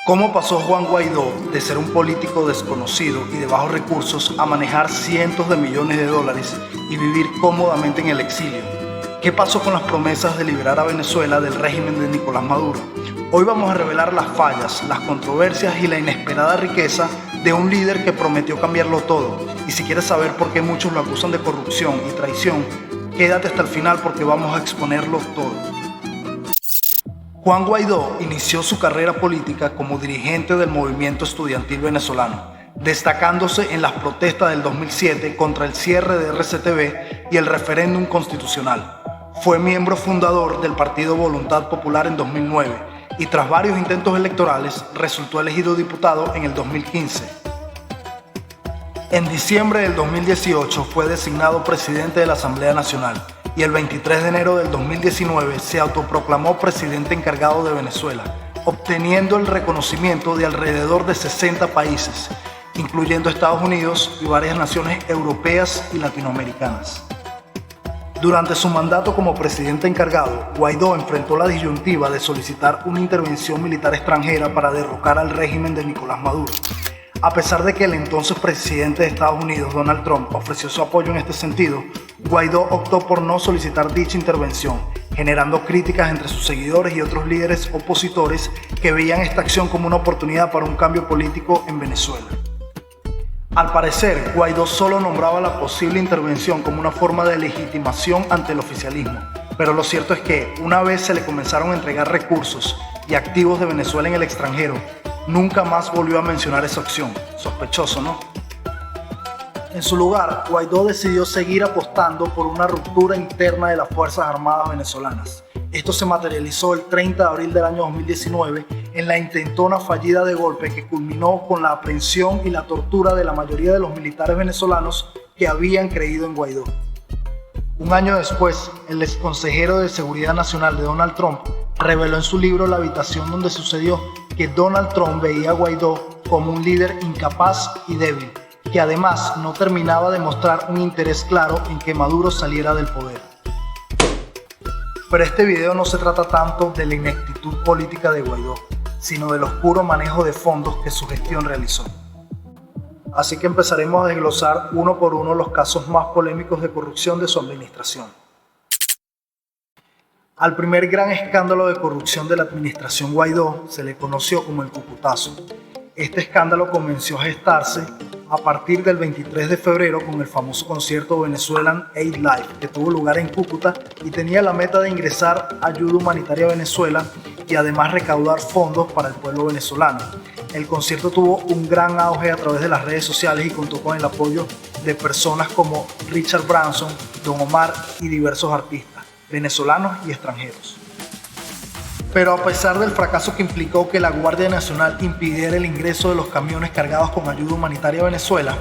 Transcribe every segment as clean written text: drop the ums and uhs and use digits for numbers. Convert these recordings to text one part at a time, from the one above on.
¿Cómo pasó Juan Guaidó de ser un político desconocido y de bajos recursos a manejar cientos de millones de dólares y vivir cómodamente en el exilio? ¿Qué pasó con las promesas de liberar a Venezuela del régimen de Nicolás Maduro? Hoy vamos a revelar las fallas, las controversias y la inesperada riqueza de un líder que prometió cambiarlo todo. Y si quieres saber por qué muchos lo acusan de corrupción y traición, quédate hasta el final porque vamos a exponerlo todo. Juan Guaidó inició su carrera política como dirigente del movimiento estudiantil venezolano, destacándose en las protestas del 2007 contra el cierre de RCTV y el referéndum constitucional. Fue miembro fundador del Partido Voluntad Popular en 2009 y tras varios intentos electorales resultó elegido diputado en el 2015. En diciembre del 2018 fue designado presidente de la Asamblea Nacional y el 23 de enero del 2019 se autoproclamó presidente encargado de Venezuela, obteniendo el reconocimiento de alrededor de 60 países, incluyendo Estados Unidos y varias naciones europeas y latinoamericanas. Durante su mandato como presidente encargado, Guaidó enfrentó la disyuntiva de solicitar una intervención militar extranjera para derrocar al régimen de Nicolás Maduro. A pesar de que el entonces presidente de Estados Unidos, Donald Trump, ofreció su apoyo en este sentido, Guaidó optó por no solicitar dicha intervención, generando críticas entre sus seguidores y otros líderes opositores que veían esta acción como una oportunidad para un cambio político en Venezuela. Al parecer, Guaidó solo nombraba la posible intervención como una forma de legitimación ante el oficialismo, pero lo cierto es que, una vez se le comenzaron a entregar recursos y activos de Venezuela en el extranjero, nunca más volvió a mencionar esa opción. Sospechoso, ¿no? En su lugar, Guaidó decidió seguir apostando por una ruptura interna de las Fuerzas Armadas venezolanas. Esto se materializó el 30 de abril del año 2019 en la intentona fallida de golpe que culminó con la aprehensión y la tortura de la mayoría de los militares venezolanos que habían creído en Guaidó. Un año después, el exconsejero de Seguridad Nacional de Donald Trump reveló en su libro La habitación donde sucedió que Donald Trump veía a Guaidó como un líder incapaz y débil, que además no terminaba de mostrar un interés claro en que Maduro saliera del poder. Pero este video no se trata tanto de la ineptitud política de Guaidó, sino del oscuro manejo de fondos que su gestión realizó. Así que empezaremos a desglosar uno por uno los casos más polémicos de corrupción de su administración. Al primer gran escándalo de corrupción de la administración Guaidó se le conoció como el Cúcutazo. Este escándalo comenzó a gestarse a partir del 23 de febrero con el famoso concierto Venezuelan Aid Live, que tuvo lugar en Cúcuta y tenía la meta de ingresar ayuda humanitaria a Venezuela y además recaudar fondos para el pueblo venezolano. El concierto tuvo un gran auge a través de las redes sociales y contó con el apoyo de personas como Richard Branson, Don Omar y diversos artistas, venezolanos y extranjeros. Pero a pesar del fracaso que implicó que la Guardia Nacional impidiera el ingreso de los camiones cargados con ayuda humanitaria a Venezuela,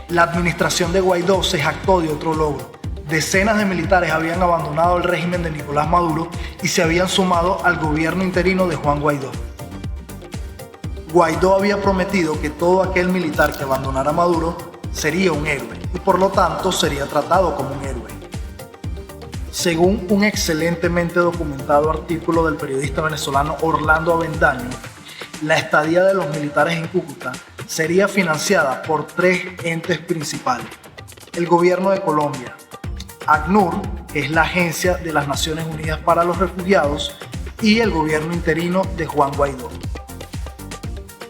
la administración de Guaidó se jactó de otro logro. Decenas de militares habían abandonado el régimen de Nicolás Maduro y se habían sumado al gobierno interino de Juan Guaidó. Guaidó había prometido que todo aquel militar que abandonara a Maduro sería un héroe y por lo tanto sería tratado como un héroe. Según un excelentemente documentado artículo del periodista venezolano Orlando Avendaño, la estadía de los militares en Cúcuta sería financiada por tres entes principales: el gobierno de Colombia, ACNUR, que es la Agencia de las Naciones Unidas para los Refugiados, y el gobierno interino de Juan Guaidó.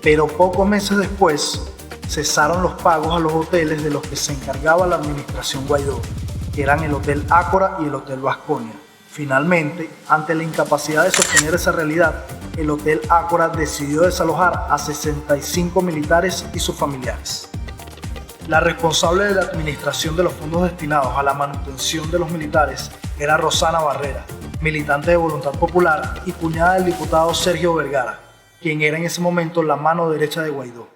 Pero pocos meses después cesaron los pagos a los hoteles de los que se encargaba la administración Guaidó, que eran el Hotel Ácora y el Hotel Vasconia. Finalmente, ante la incapacidad de sostener esa realidad, el Hotel Ácora decidió desalojar a 65 militares y sus familiares. La responsable de la administración de los fondos destinados a la manutención de los militares era Rosana Barrera, militante de Voluntad Popular y cuñada del diputado Sergio Vergara, quien era en ese momento la mano derecha de Guaidó.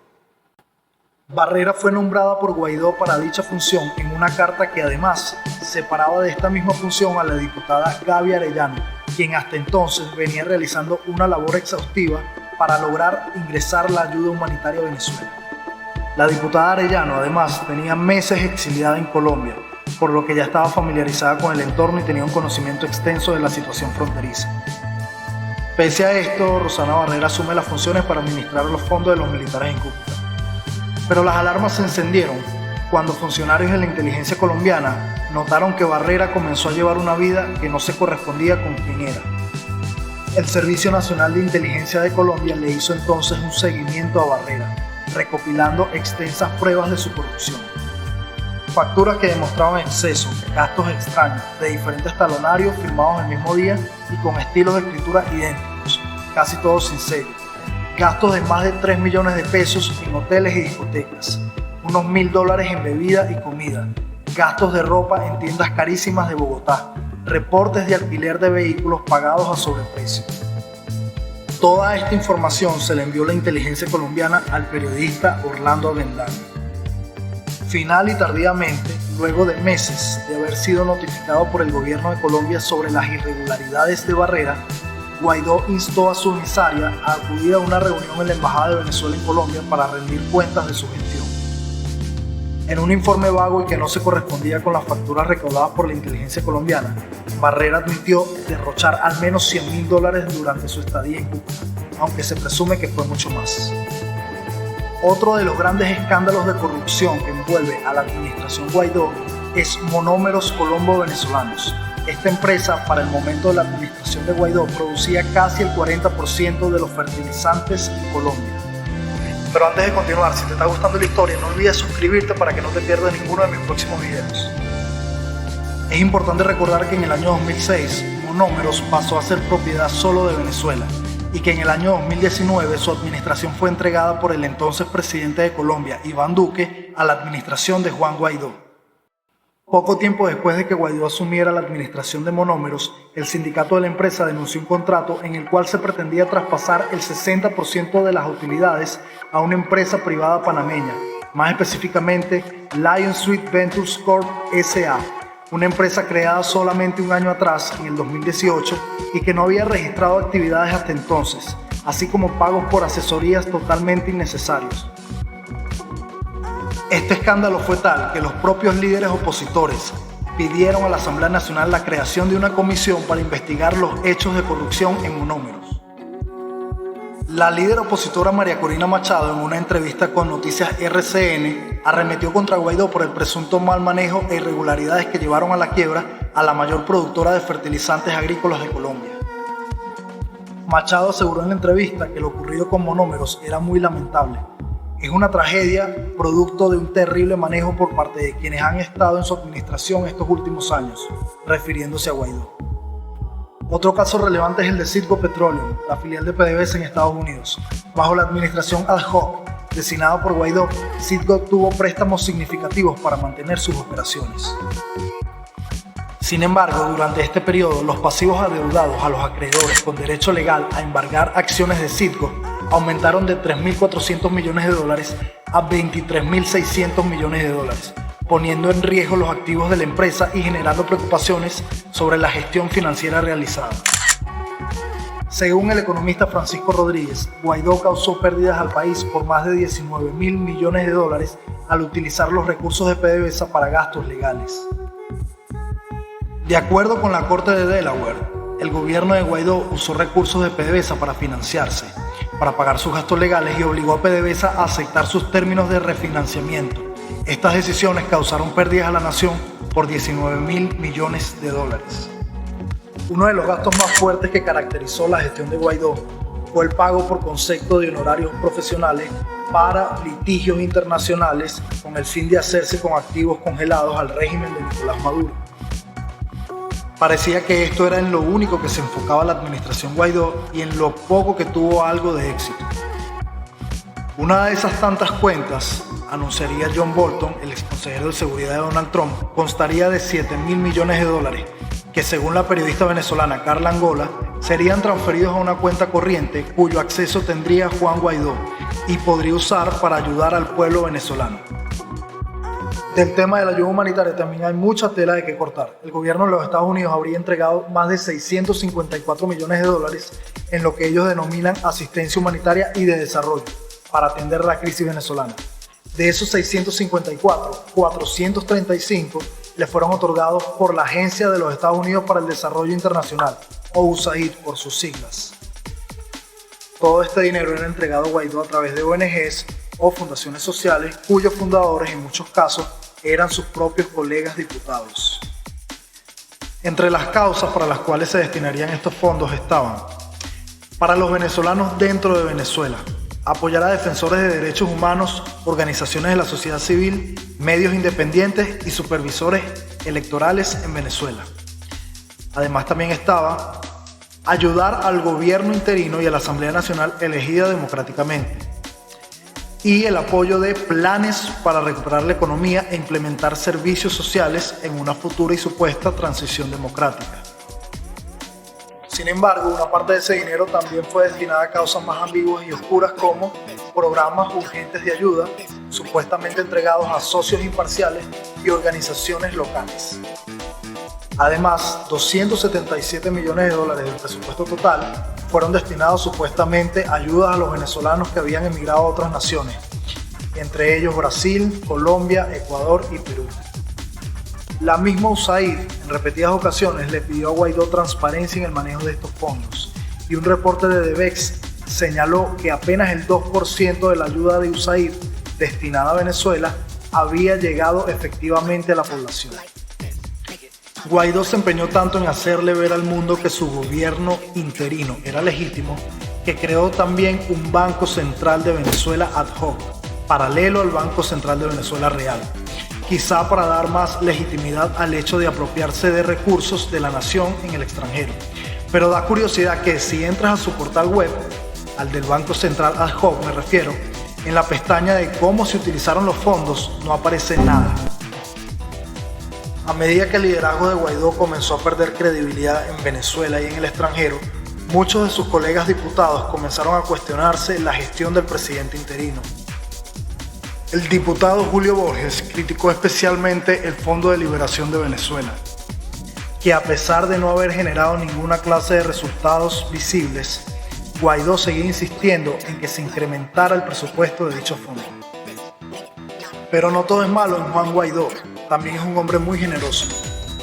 Barrera fue nombrada por Guaidó para dicha función en una carta que además separaba de esta misma función a la diputada Gaby Arellano, quien hasta entonces venía realizando una labor exhaustiva para lograr ingresar la ayuda humanitaria a Venezuela. La diputada Arellano además tenía meses exiliada en Colombia, por lo que ya estaba familiarizada con el entorno y tenía un conocimiento extenso de la situación fronteriza. Pese a esto, Rosana Barrera asume las funciones para administrar los fondos de los militares en Cúcuta. Pero las alarmas se encendieron cuando funcionarios de la inteligencia colombiana notaron que Barrera comenzó a llevar una vida que no se correspondía con quien era. El Servicio Nacional de Inteligencia de Colombia le hizo entonces un seguimiento a Barrera, recopilando extensas pruebas de su corrupción. Facturas que demostraban excesos, gastos extraños de diferentes talonarios firmados el mismo día y con estilos de escritura idénticos, casi todos sin sello. Gastos de más de 3 millones de pesos en hoteles y discotecas, unos $1.000 en bebida y comida, gastos de ropa en tiendas carísimas de Bogotá, reportes de alquiler de vehículos pagados a sobreprecio. Toda esta información se le envió la inteligencia colombiana al periodista Orlando Avendaño. Final y tardíamente, luego de meses de haber sido notificado por el gobierno de Colombia sobre las irregularidades de Barrera, Guaidó instó a su emisaria a acudir a una reunión en la Embajada de Venezuela en Colombia para rendir cuentas de su gestión. En un informe vago y que no se correspondía con las facturas recaudadas por la inteligencia colombiana, Barrera admitió derrochar al menos $100.000 durante su estadía en Cúcuta, aunque se presume que fue mucho más. Otro de los grandes escándalos de corrupción que envuelve a la administración Guaidó es Monómeros Colombo Venezolanos. Esta empresa, para el momento de la administración de Guaidó, producía casi el 40% de los fertilizantes en Colombia. Pero antes de continuar, si te está gustando la historia, no olvides suscribirte para que no te pierdas ninguno de mis próximos videos. Es importante recordar que en el año 2006, Monómeros pasó a ser propiedad solo de Venezuela y que en el año 2019 su administración fue entregada por el entonces presidente de Colombia, Iván Duque, a la administración de Juan Guaidó. Poco tiempo después de que Guaidó asumiera la administración de Monómeros, el sindicato de la empresa denunció un contrato en el cual se pretendía traspasar el 60% de las utilidades a una empresa privada panameña, más específicamente Lion Street Ventures Corp. S.A., una empresa creada solamente un año atrás, en el 2018, y que no había registrado actividades hasta entonces, así como pagos por asesorías totalmente innecesarios. Este escándalo fue tal que los propios líderes opositores pidieron a la Asamblea Nacional la creación de una comisión para investigar los hechos de corrupción en Monómeros. La líder opositora María Corina Machado, en una entrevista con Noticias RCN, arremetió contra Guaidó por el presunto mal manejo e irregularidades que llevaron a la quiebra a la mayor productora de fertilizantes agrícolas de Colombia. Machado aseguró en la entrevista que lo ocurrido con Monómeros era muy lamentable. Es una tragedia producto de un terrible manejo por parte de quienes han estado en su administración estos últimos años, refiriéndose a Guaidó. Otro caso relevante es el de Citgo Petroleum, la filial de PDVSA en Estados Unidos. Bajo la administración ad hoc, designada por Guaidó, Citgo obtuvo préstamos significativos para mantener sus operaciones. Sin embargo, durante este periodo, los pasivos adeudados a los acreedores con derecho legal a embargar acciones de Citgo aumentaron de $3.400 millones a $23.600 millones, poniendo en riesgo los activos de la empresa y generando preocupaciones sobre la gestión financiera realizada. Según el economista Francisco Rodríguez, Guaidó causó pérdidas al país por más de $19.000 millones al utilizar los recursos de PDVSA para gastos legales. De acuerdo con la Corte de Delaware, el gobierno de Guaidó usó recursos de PDVSA para financiarse, para pagar sus gastos legales y obligó a PDVSA a aceptar sus términos de refinanciamiento. Estas decisiones causaron pérdidas a la nación por $19.000 millones. Uno de los gastos más fuertes que caracterizó la gestión de Guaidó fue el pago por concepto de honorarios profesionales para litigios internacionales con el fin de hacerse con activos congelados al régimen de Nicolás Maduro. Parecía que esto era en lo único que se enfocaba la administración Guaidó y en lo poco que tuvo algo de éxito. Una de esas tantas cuentas, anunciaría John Bolton, el exconsejero de seguridad de Donald Trump, constaría de $7.000 millones, que según la periodista venezolana Carla Angola, serían transferidos a una cuenta corriente cuyo acceso tendría Juan Guaidó y podría usar para ayudar al pueblo venezolano. Del tema de la ayuda humanitaria también hay mucha tela de que cortar. El gobierno de los Estados Unidos habría entregado más de $654 millones en lo que ellos denominan asistencia humanitaria y de desarrollo para atender la crisis venezolana. De esos 654, 435 le fueron otorgados por la Agencia de los Estados Unidos para el Desarrollo Internacional, o USAID por sus siglas. Todo este dinero era entregado a Guaidó a través de ONGs o fundaciones sociales, cuyos fundadores en muchos casos eran sus propios colegas diputados. Entre las causas para las cuales se destinarían estos fondos estaban: para los venezolanos dentro de Venezuela, apoyar a defensores de derechos humanos, organizaciones de la sociedad civil, medios independientes y supervisores electorales en Venezuela. Además también estaba ayudar al gobierno interino y a la Asamblea Nacional elegida democráticamente, y el apoyo de planes para recuperar la economía e implementar servicios sociales en una futura y supuesta transición democrática. Sin embargo, una parte de ese dinero también fue destinada a causas más ambiguas y oscuras, como programas urgentes de ayuda, supuestamente entregados a socios imparciales y organizaciones locales. Además, 277 millones de dólares del presupuesto total fueron destinados supuestamente a ayudas a los venezolanos que habían emigrado a otras naciones, entre ellos Brasil, Colombia, Ecuador y Perú. La misma USAID en repetidas ocasiones le pidió a Guaidó transparencia en el manejo de estos fondos, y un reporte de DEVEX señaló que apenas el 2% de la ayuda de USAID destinada a Venezuela había llegado efectivamente a la población. Guaidó se empeñó tanto en hacerle ver al mundo que su gobierno interino era legítimo, que creó también un Banco Central de Venezuela ad hoc, paralelo al Banco Central de Venezuela real, quizá para dar más legitimidad al hecho de apropiarse de recursos de la nación en el extranjero. Pero da curiosidad que si entras a su portal web, al del Banco Central ad hoc me refiero, en la pestaña de cómo se utilizaron los fondos no aparece nada. A medida que el liderazgo de Guaidó comenzó a perder credibilidad en Venezuela y en el extranjero, muchos de sus colegas diputados comenzaron a cuestionarse la gestión del presidente interino. El diputado Julio Borges criticó especialmente el Fondo de Liberación de Venezuela, que a pesar de no haber generado ninguna clase de resultados visibles, Guaidó seguía insistiendo en que se incrementara el presupuesto de dicho fondo. Pero no todo es malo en Juan Guaidó. También es un hombre muy generoso,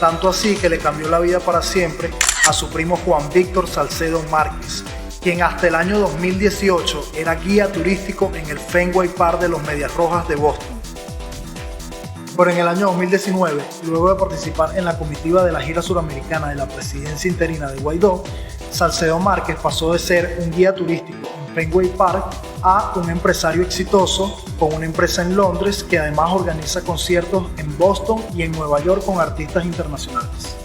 tanto así que le cambió la vida para siempre a su primo Juan Víctor Salcedo Márquez, quien hasta el año 2018 era guía turístico en el Fenway Park de los Medias Rojas de Boston. Pero en el año 2019, luego de participar en la comitiva de la gira suramericana de la presidencia interina de Guaidó, Salcedo Márquez pasó de ser un guía turístico en Fenway Park a un empresario exitoso con una empresa en Londres que además organiza conciertos en Boston y en Nueva York con artistas internacionales.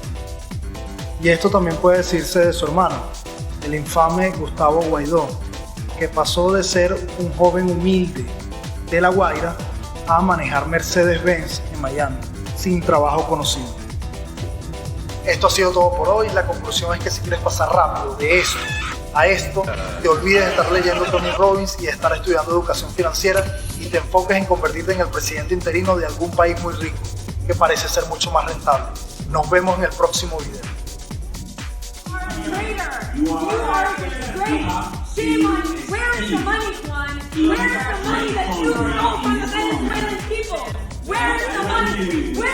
Y esto también puede decirse de su hermano, el infame Gustavo Guaidó, que pasó de ser un joven humilde de La Guaira a manejar Mercedes-Benz en Miami, sin trabajo conocido. Esto ha sido todo por hoy. La conclusión es que si quieres pasar rápido de esto a esto, te olvides de estar leyendo Tony Robbins y de estar estudiando educación financiera y te enfoques en convertirte en el presidente interino de algún país muy rico, que parece ser mucho más rentable. Nos vemos en el próximo video. You are great. Shame on you. Where is the money, Juan? Where is the money that you stole from the Venezuelan people? Where is the money?